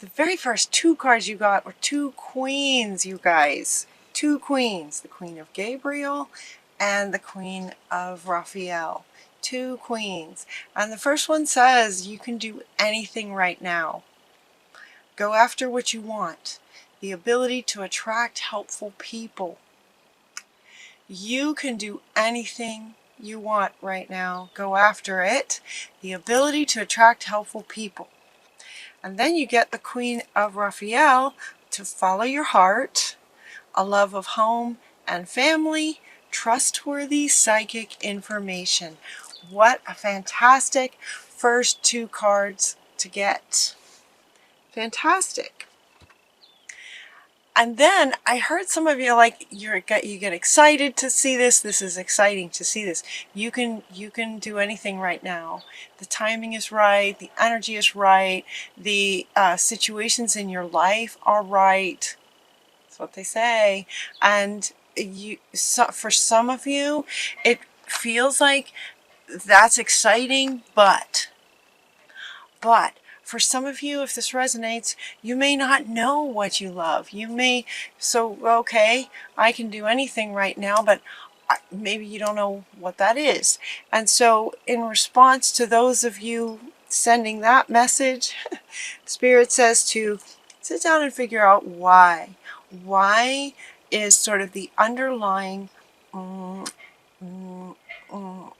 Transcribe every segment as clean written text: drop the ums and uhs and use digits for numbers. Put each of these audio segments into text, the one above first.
The very first two cards you got were two queens, you guys. Two queens. The Queen of Gabriel and the Queen of Raphael. Two queens. And the first one says you can do anything right now. Go after what you want. The ability to attract helpful people. You can do anything you want right now. Go after it. The ability to attract helpful people. And then you get the Queen of Raphael to follow your heart, a love of home and family, trustworthy psychic information. What a fantastic first two cards to get. Fantastic. And then I heard some of you like you get excited to see this. This is exciting to see this. You can do anything right now. The timing is right. The energy is right. The situations in your life are right. That's what they say. And for some of you, it feels like that's exciting, but for some of you, if this resonates, you may not know what you love. You may, okay, I can do anything right now, but maybe you don't know what that is. And so in response to those of you sending that message, Spirit says to sit down and figure out why. Why is sort of the underlying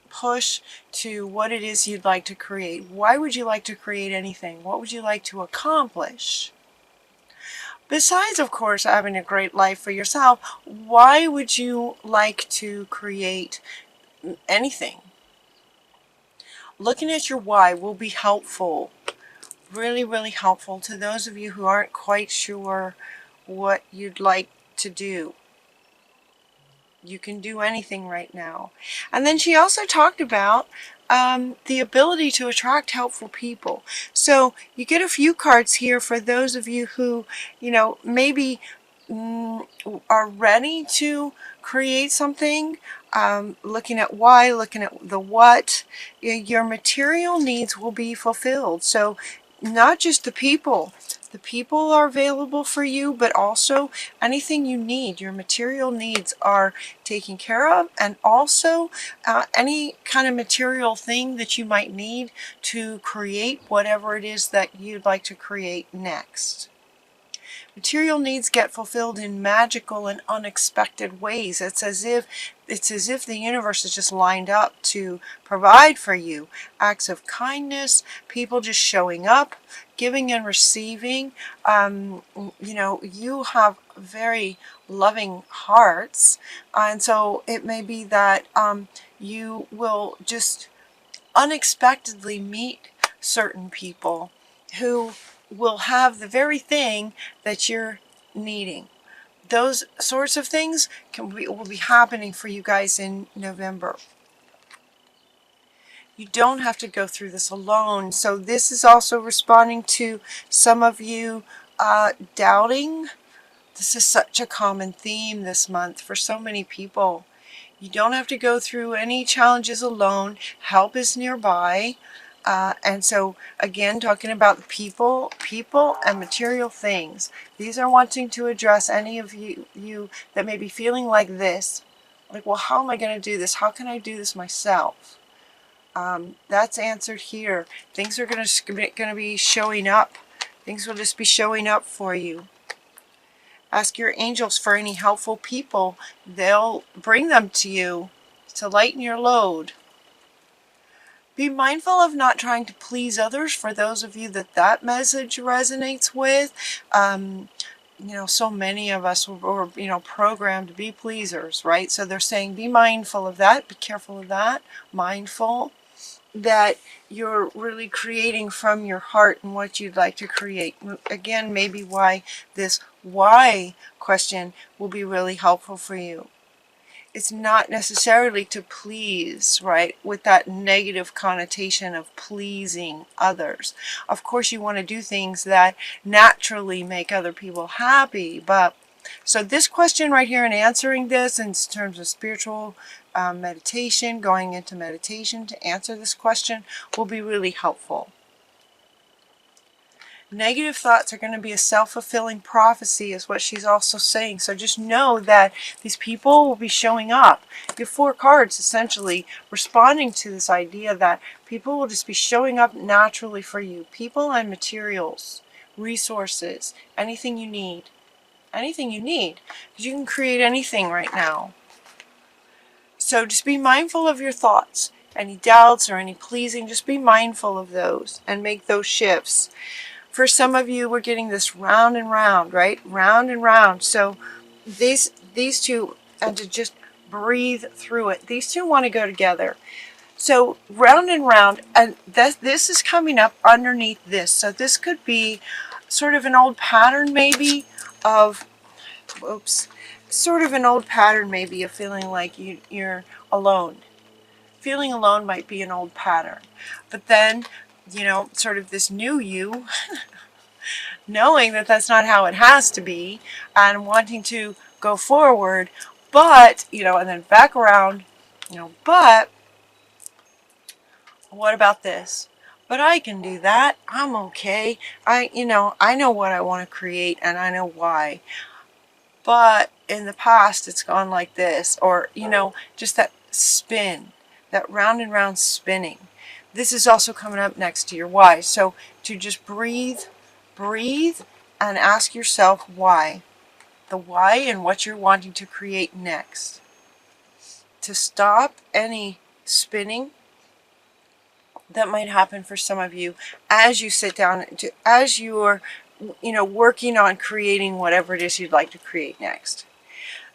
push to what it is you'd like to create. Why would you like to create anything? What would you like to accomplish? Besides, of course, having a great life for yourself, why would you like to create anything? Looking at your why will be helpful, really, really helpful to those of you who aren't quite sure what you'd like to do. You can do anything right now. And then she also talked about the ability to attract helpful people. So you get a few cards here for those of you who, maybe are ready to create something, looking at why, looking at the what. Your material needs will be fulfilled. So not just the people. The people are available for you, but also anything you need. Your material needs are taken care of, and also any kind of material thing that you might need to create whatever it is that you'd like to create next. Material needs get fulfilled in magical and unexpected ways. It's as if the universe is just lined up to provide for you. Acts of kindness, people just showing up, giving and receiving. You have very loving hearts, and so it may be that you will just unexpectedly meet certain people who will have the very thing that you're needing. Those sorts of things will be happening for you guys in November. You don't have to go through this alone. So this is also responding to some of you doubting. This is such a common theme this month for so many people. You don't have to go through any challenges alone. Help is nearby. And so, again, talking about the people and material things. These are wanting to address any of you that may be feeling like this. Like, well, how am I going to do this? How can I do this myself? That's answered here. Things are going to be showing up. Things will just be showing up for you. Ask your angels for any helpful people. They'll bring them to you to lighten your load. Be mindful of not trying to please others for those of you that message resonates with. So many of us were programmed to be pleasers, right? So they're saying be mindful of that, be careful of that, mindful that you're really creating from your heart and what you'd like to create. Again, maybe why this why question will be really helpful for you. It's not necessarily to please, right, with that negative connotation of pleasing others. Of course, you want to do things that naturally make other people happy, but so this question right here and answering this in terms of spiritual meditation, going into meditation to answer this question will be really helpful. Negative thoughts are going to be a self-fulfilling prophecy is what she's also saying. So just know that these people will be showing up. You have 4 cards essentially responding to this idea that people will just be showing up naturally for you. People and materials, resources, anything you need. Anything you need. Because you can create anything right now. So just be mindful of your thoughts. Any doubts or any pleasing, just be mindful of those and make those shifts. For some of you, we're getting this round and round, right? Round and round. So these two, and to just breathe through it. These two want to go together. So round and round, and this is coming up underneath this. So this could be sort of an old pattern maybe of, sort of an old pattern maybe of feeling like you're alone. Feeling alone might be an old pattern. But then, you know, sort of this new you, knowing that that's not how it has to be, and wanting to go forward, but, you know, and then back around, you know, but what about this? But I can do that. I'm okay. I know what I want to create and I know why. But in the past, it's gone like this, or, you know, just that spin, that round and round spinning. This is also coming up next to your why. So to just breathe, and ask yourself why. The why and what you're wanting to create next. To stop any spinning that might happen for some of you as you sit down, as you're, you know, working on creating whatever it is you'd like to create next.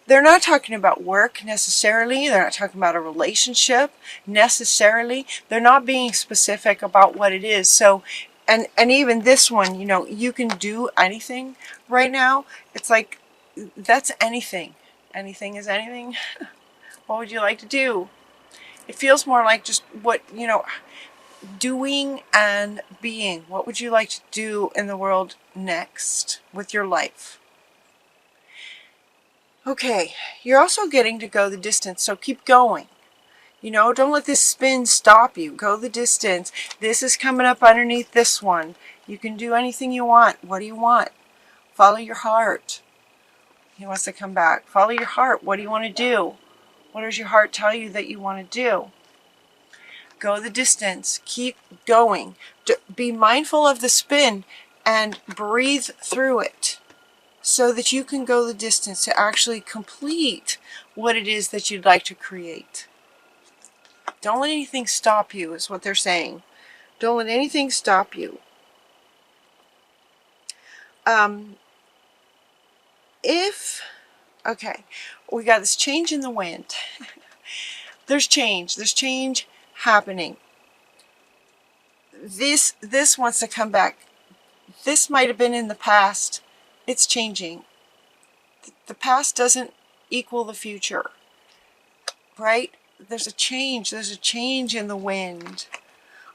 They're not talking about work necessarily. They're not talking about a relationship necessarily. They're not being specific about what it is. So, and even this one, you know, you can do anything right now. It's like, that's anything. Anything is anything. What would you like to do? It feels more like just what, you know, doing and being. What would you like to do in the world next with your life? Okay, you're also getting to go the distance, so keep going. You know, don't let this spin stop you. Go the distance. This is coming up underneath this one. You can do anything you want. What do you want? Follow your heart. He wants to come back. Follow your heart. What do you want to do? What does your heart tell you that you want to do? Go the distance. Keep going. Be mindful of the spin and breathe through it so that you can go the distance to actually complete what it is that you'd like to create. Don't let anything stop you, is what they're saying. Don't let anything stop you. Okay, we got this change in the wind. There's change happening. This wants to come back. This might have been in the past. It's changing. The past doesn't equal the future, right? There's a change in the wind.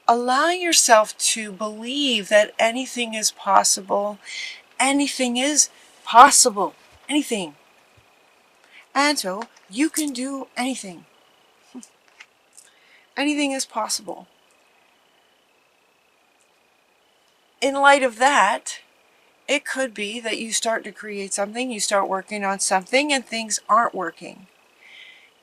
Allow yourself to believe that anything is possible. Anything is possible. Anything. And so you can do anything. Anything is possible. In light of that, it could be that you start to create something, you start working on something, and things aren't working.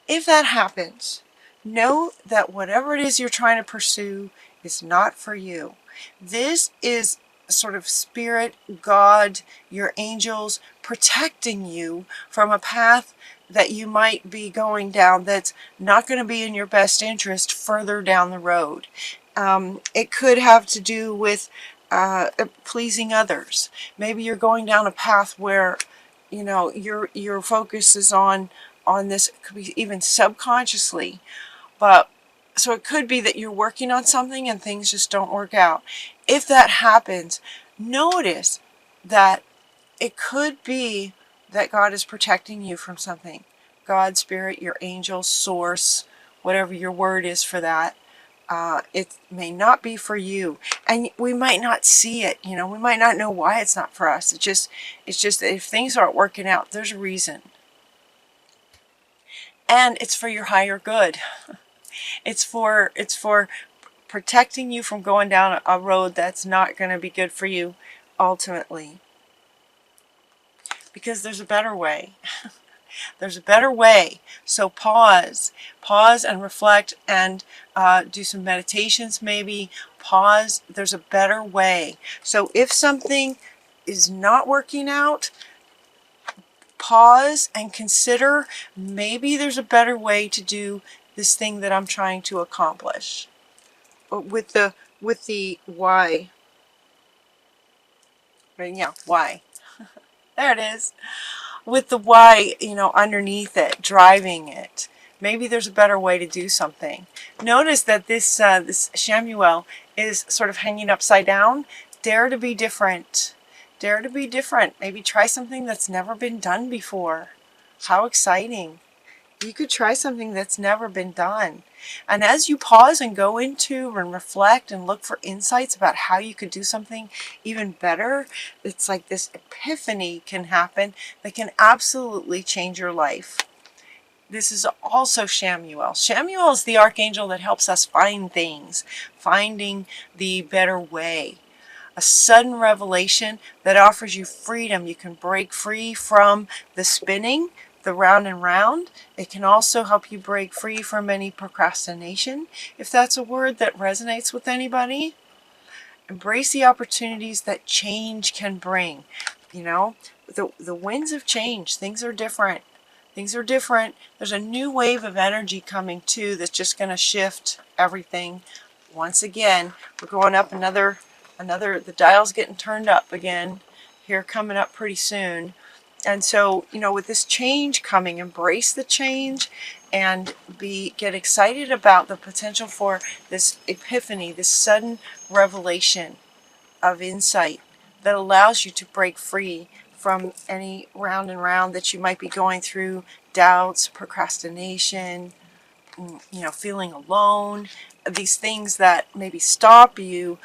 If that happens, know that whatever it is you're trying to pursue is not for you. This is sort of spirit, God, your angels protecting you from a path that you might be going down that's not going to be in your best interest further down the road. It could have to do with pleasing others. Maybe you're going down a path where, you know, your focus is on this. It could be even subconsciously, but so it could be that you're working on something and things just don't work out. If that happens, notice that it could be that God is protecting you from something. God, Spirit, your angel, source, whatever your word is for that. It may not be for you, and we might not see it. You know, we might not know why it's not for us. It's just that if things aren't working out, there's a reason, and it's for your higher good. It's for protecting you from going down a road that's not going to be good for you ultimately, because there's a better way. There's a better way. So pause and reflect, and do some meditations maybe. Pause. There's a better way. So if something is not working out, pause and consider, maybe there's a better way to do this thing that I'm trying to accomplish. With the why. Right, yeah, why. There it is. With the why, underneath it, driving it. Maybe there's a better way to do something. Notice that this Shamuel is sort of hanging upside down. Dare to be different. Dare to be different. Maybe try something that's never been done before. How exciting. You could try something that's never been done. And as you pause and go into and reflect and look for insights about how you could do something even better, it's like this epiphany can happen that can absolutely change your life. This is also Shamuel. Shamuel is the archangel that helps us find things, finding the better way. A sudden revelation that offers you freedom. You can break free from the spinning, the round and round. It can also help you break free from any procrastination, if that's a word that resonates with anybody. Embrace the opportunities that change can bring. The winds of change. Things are different. Things are different. There's a new wave of energy coming too that's just going to shift everything. Once again, we're going up another, the dial's getting turned up again here, coming up pretty soon. And so, with this change coming, embrace the change and get excited about the potential for this epiphany, this sudden revelation of insight that allows you to break free from any round and round that you might be going through, doubts, procrastination, feeling alone, these things that maybe stop you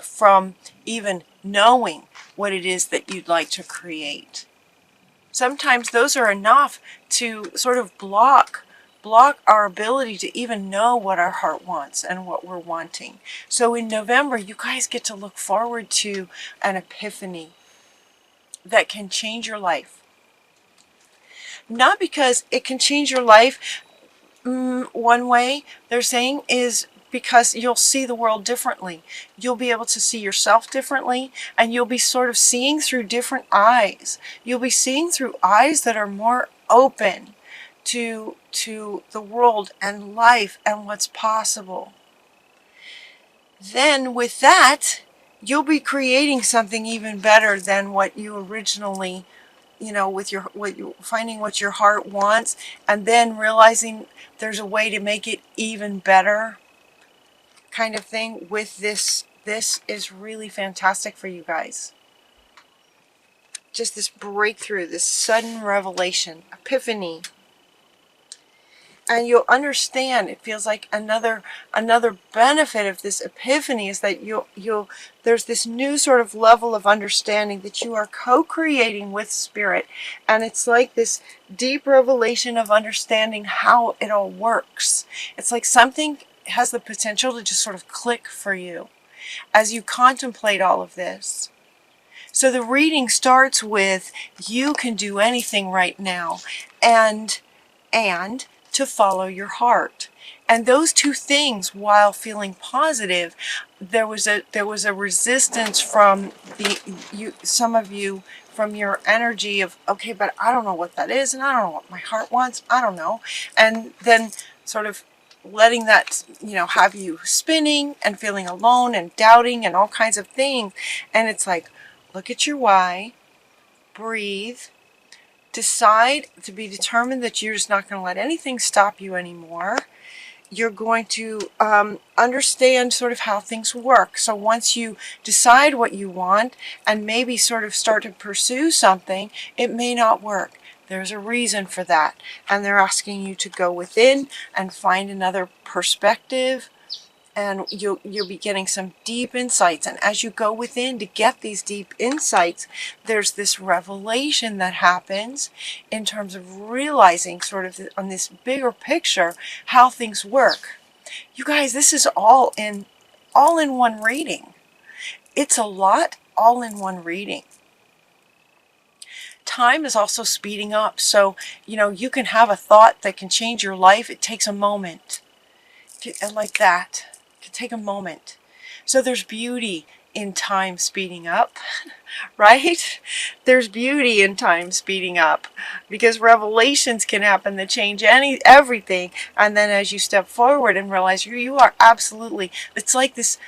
from even knowing what it is that you'd like to create. Sometimes those are enough to sort of block our ability to even know what our heart wants and what we're wanting. So in November, you guys get to look forward to an epiphany that can change your life. Not because it can change your life, one way they're saying is because you'll see the world differently. You'll be able to see yourself differently, and you'll be sort of seeing through different eyes. You'll be seeing through eyes that are more open to the world and life and what's possible. Then with that, you'll be creating something even better than what you originally, finding what your heart wants, and then realizing there's a way to make it even better, kind of thing. With this is really fantastic for you guys. Just this breakthrough, this sudden revelation, epiphany. And you'll understand, it feels like another benefit of this epiphany is that there's this new sort of level of understanding that you are co-creating with Spirit. And it's like this deep revelation of understanding how it all works. It's like something has the potential to just sort of click for you as you contemplate all of this. So the reading starts with, you can do anything right now, and to follow your heart. And those two things, while feeling positive, there was a resistance from some of you, from your energy of, okay, but I don't know what that is, and I don't know what my heart wants, I don't know. And then sort of letting that, have you spinning and feeling alone and doubting and all kinds of things. And it's like, look at your why, breathe, decide to be determined that you're just not going to let anything stop you anymore. You're going to understand sort of how things work. So once you decide what you want and maybe sort of start to pursue something, it may not work. There's a reason for that. And they're asking you to go within and find another perspective. And you'll be getting some deep insights. And as you go within to get these deep insights, there's this revelation that happens in terms of realizing sort of on this bigger picture how things work. You guys, this is all in one reading. It's a lot, all in one reading. Time is also speeding up. So, you can have a thought that can change your life. It takes a moment. Like that. It can take a moment. So there's beauty in time speeding up, right? There's beauty in time speeding up, because revelations can happen that change everything. And then as you step forward and realize you are absolutely, it's like this,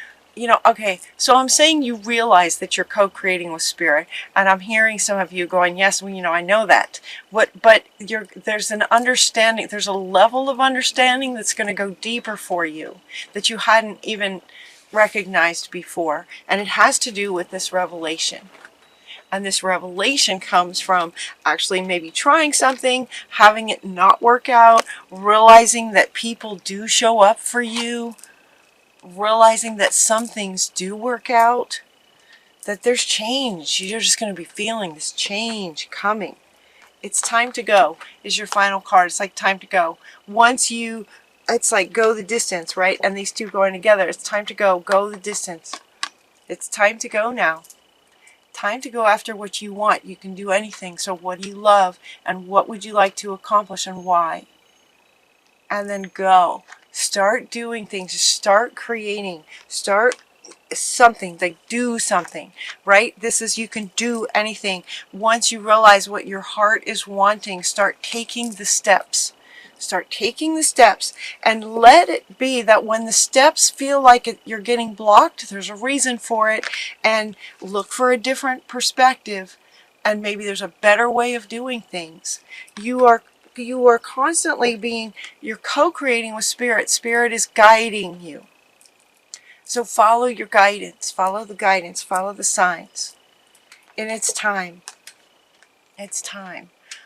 okay, so I'm saying you realize that you're co-creating with spirit, and I'm hearing some of you going, yes, well, I know that. But there's an understanding, there's a level of understanding that's going to go deeper for you that you hadn't even recognized before, and it has to do with this revelation. And this revelation comes from actually maybe trying something, having it not work out, realizing that people do show up for you, realizing that some things do work out, that there's change. You're just going to be feeling this change coming. It's time to go is your final card. It's like time to go. It's like go the distance, right? And these two going together. It's time to go the distance. It's time to go now. Time to go after what you want. You can do anything. So what do you love? And what would you like to accomplish and why? And then go. Start doing things. Start creating. Start something. Like do something, right? This is, you can do anything. Once you realize what your heart is wanting, start taking the steps. Start taking the steps, and let it be that when the steps feel like you're getting blocked, there's a reason for it, and look for a different perspective, and maybe there's a better way of doing things. You are constantly you're co-creating with spirit. Spirit is guiding you. So follow your guidance, follow the signs. And it's time. It's time.